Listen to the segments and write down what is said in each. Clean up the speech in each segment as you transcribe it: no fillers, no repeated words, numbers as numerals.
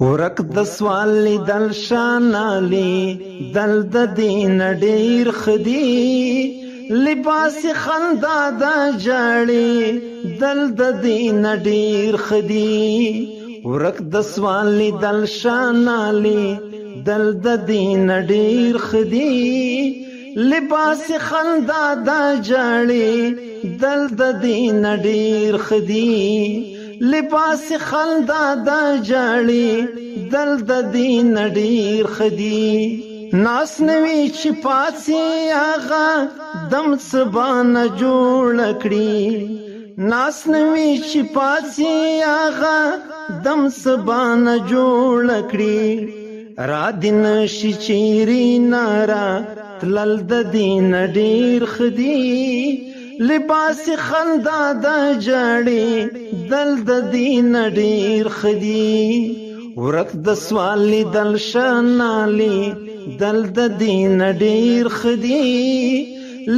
ورک د سوال دل شانالی دل د دین ډیر خدي لباس خندا د جاړي دل د دین ډیر خدي ورک د سوال دل شانالی دل د دین ډیر خدي لباس خندا د جاړي دل د دین ډیر خدي لباس خندا دا جاړي دل د دین ډیر خدي ناس نوي چې پاتې هغه دم سبان جوړ کړي ناس نوي چې پاتې هغه دم سبان جوړ کړي را دین شي چیرې نارا تلل د دین ډیر خدي لباس خندا دا جاړي دل د دین ډیر خدي ورک د سوال دل شانالی دل د دین ډیر خدي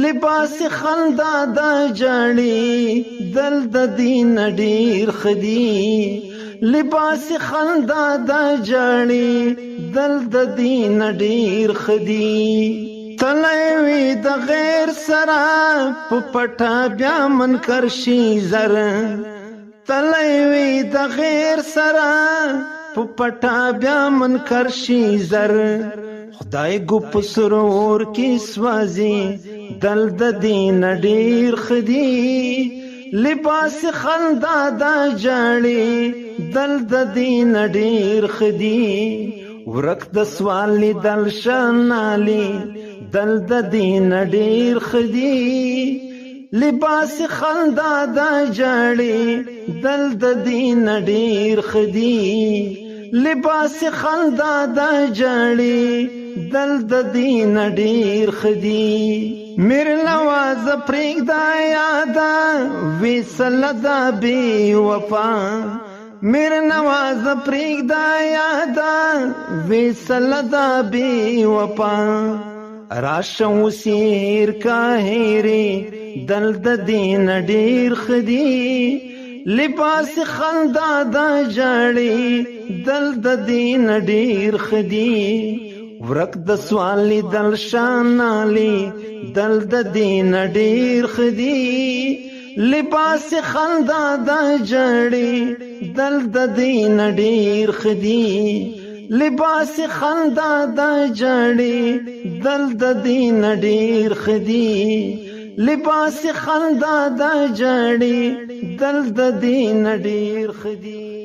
لباس خندا دا جاړي دل د دین ډیر خدي لباس خندا دا جاړي دل د دین ډیر خدي تلوي د غیر سرا پټا بیا منکر شي زر تلوي د غیر سرا پټا بیا منکر شي زر خدای ګو پسرور کی سوازي دل د دین ډیر خدي لباس خندا دا جاړي دل د دین ډیر خدي ورک د سوال دل شانالی دل د دین ډیر خدي لباس خندا دا جاړي دل د دین ډیر خدي لباس خندا دا جاړي دل د دین ډیر خدي میر نواز پرېږدا یادا وصل دا بی وفا میر نواز پرېږدا یادا وصل دا بی وفا راشو سیر کاهری دل د دین ډیر خدي لباس خندا دا جاړي دل د دین ډیر خدي ورک د سوال دل شانالی دل د دین ډیر خدي لباس خندا دا جاړي دل د دین ډیر خدي لباس خندا دا جاړي دل د دین ډیر خدي لباس خندا دا جاړي دل د دین ډیر خدي